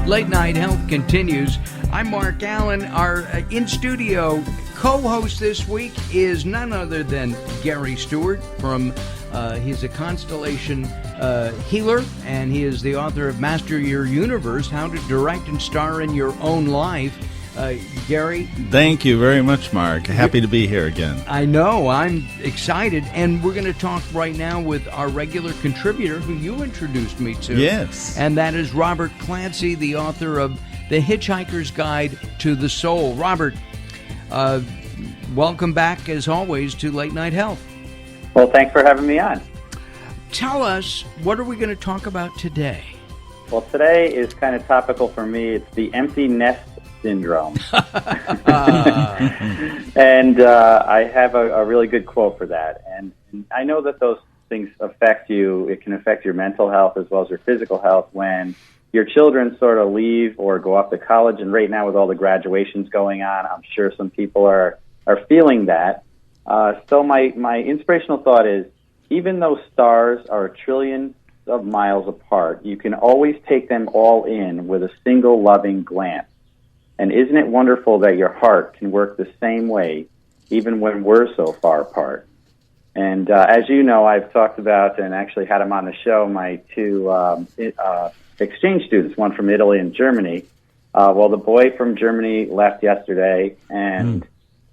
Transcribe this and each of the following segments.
Late Night Health continues. I'm Mark Alyn. Our in-studio co-host this week is none other than Gary Stewart from, he's a constellation healer, and he is the author of Master Your Universe, How to Direct and Star in Your Own Life. Gary? Thank you very much, Mark. Happy to be here again. I know. I'm excited. And we're going to talk right now with our regular contributor who you introduced me to. Yes. And that is Robert Clancy, the author of The Hitchhiker's Guide to the Soul. Robert, welcome back, as always, to Late Night Health. Well, thanks for having me on. Tell us, what are we going to talk about today? Well, today is kind of topical for me. It's the empty nest syndrome. And I have a really good quote for that. And I know that those things affect you. It can affect your mental health as well as your physical health when your children sort of leave or go off to college. And right now with all the graduations going on, I'm sure some people are feeling that. So my inspirational thought is, even though stars are trillions of miles apart, you can always take them all in with a single loving glance. And isn't it wonderful that your heart can work the same way, even when we're so far apart? And as you know, I've talked about and actually had them on the show, my two exchange students, one from Italy and Germany. Well, the boy from Germany left yesterday, and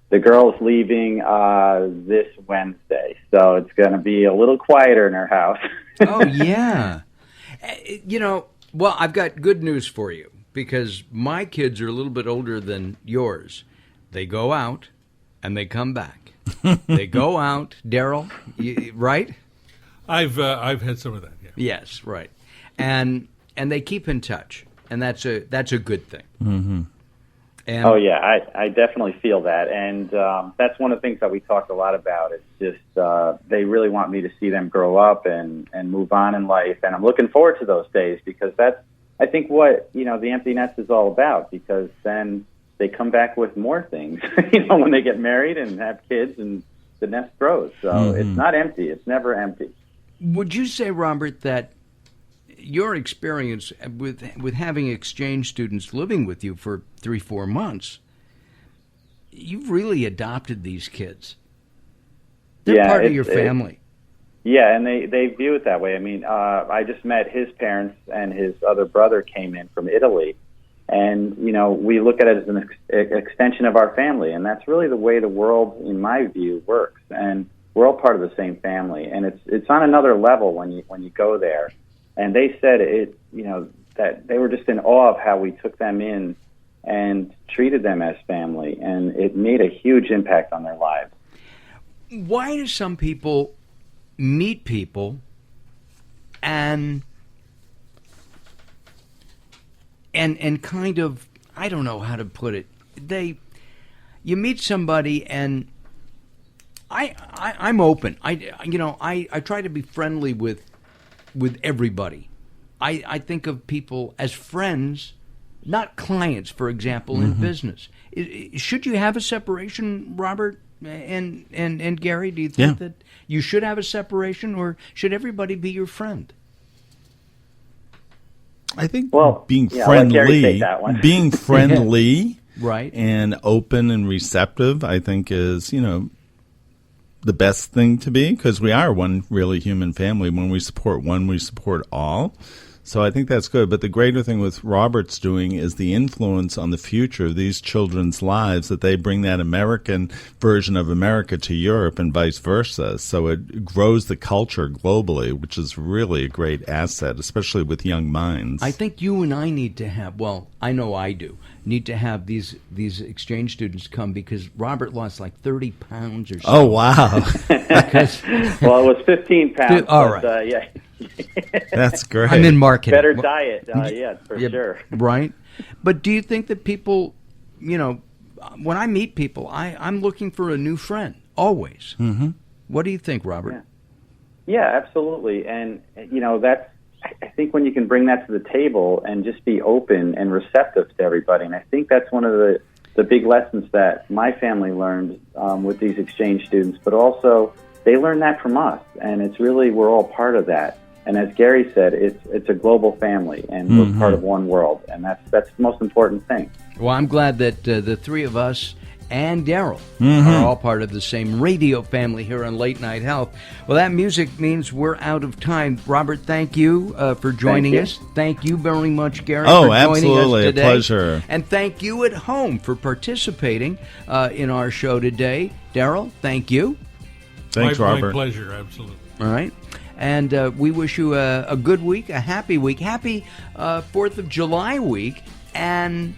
the girl is leaving this Wednesday. So it's going to be a little quieter in her house. Oh, yeah. Well, I've got good news for you, because my kids are a little bit older than yours. They go out and they come back. They go out, Daryl, right? I've had some of that. Yeah. Yes, right. And they keep in touch, and that's a good thing. Mm-hmm. And oh yeah, I definitely feel that, and that's one of the things that we talked a lot about. It's just they really want me to see them grow up and move on in life, and I'm looking forward to those days, because that's, I think, what the empty nest is all about, because then they come back with more things, when they get married and have kids, and the nest grows. So It's not empty. It's never empty. Would you say, Robert, that your experience with having exchange students living with you for 3-4 months, you've really adopted these kids? They're part of your family. Yeah, and they view it that way. I mean, I just met his parents, and his other brother came in from Italy. And, we look at it as an extension of our family. And that's really the way the world, in my view, works. And we're all part of the same family. And it's on another level when you go there. And they said that they were just in awe of how we took them in and treated them as family. And it made a huge impact on their lives. Why do some people meet people and kind of, I don't know how to put it, you meet somebody, and I'm open. I try to be friendly with everybody. I think of people as friends, not clients, for example, in business. Should you have a separation, Robert and Gary? Do you think that you should have a separation, or should everybody be your friend? I think being friendly, right, and open and receptive, I think is, the best thing to be, because we are one really human family. When we support one, we support all. So I think that's good. But the greater thing with Robert's doing is the influence on the future of these children's lives, that they bring that American version of America to Europe and vice versa. So it grows the culture globally, which is really a great asset, especially with young minds. I think you and I need to have, I know I do, need to have these exchange students come, because Robert lost like 30 pounds or so. Oh, wow. Well, it was 15 pounds. All right. Yeah. That's great. I'm in marketing. Better diet, sure. Right. But do you think that people, when I meet people, I'm looking for a new friend, always. Mm-hmm. What do you think, Robert? Yeah, absolutely. And, that's, I think when you can bring that to the table and just be open and receptive to everybody, and I think that's one of the big lessons that my family learned with these exchange students, but also they learned that from us, and it's really, we're all part of that. And as Gary said, it's a global family, and we're part of one world, and that's the most important thing. Well, I'm glad that the three of us and Daryl are all part of the same radio family here on Late Night Health. Well, that music means we're out of time. Robert, thank you for joining us. Thank you very much, Gary, for joining us today. A pleasure. And thank you at home for participating in our show today. Daryl, thank you. Thanks, Robert. My pleasure, absolutely. All right. And we wish you a good week, a happy week, happy 4th of July week, and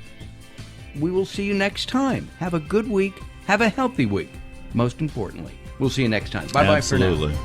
we will see you next time. Have a good week. Have a healthy week, most importantly. We'll see you next time. Bye-bye for now. Absolutely.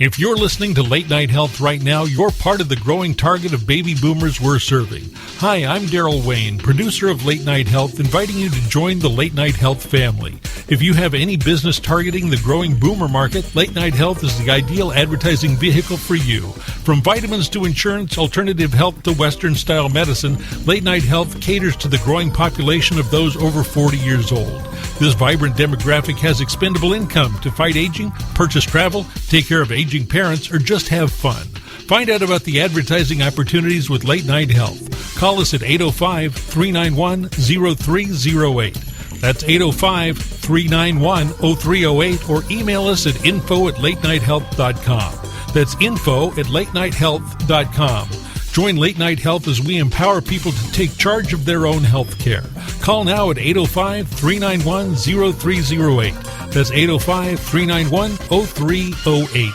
If you're listening to Late Night Health right now, you're part of the growing target of baby boomers we're serving. Hi, I'm Daryl Wayne, producer of Late Night Health, inviting you to join the Late Night Health family. If you have any business targeting the growing boomer market, Late Night Health is the ideal advertising vehicle for you. From vitamins to insurance, alternative health to Western-style medicine, Late Night Health caters to the growing population of those over 40 years old. This vibrant demographic has expendable income to fight aging, purchase travel, take care of aging parents, or just have fun. Find out about the advertising opportunities with Late Night Health. Call us at 805-391-0308. That's 805-391-0308, or email us at info@latenighthealth.com. That's info@latenighthealth.com. Join Late Night Health as we empower people to take charge of their own health care. Call now at 805-391-0308. That's 805-391-0308.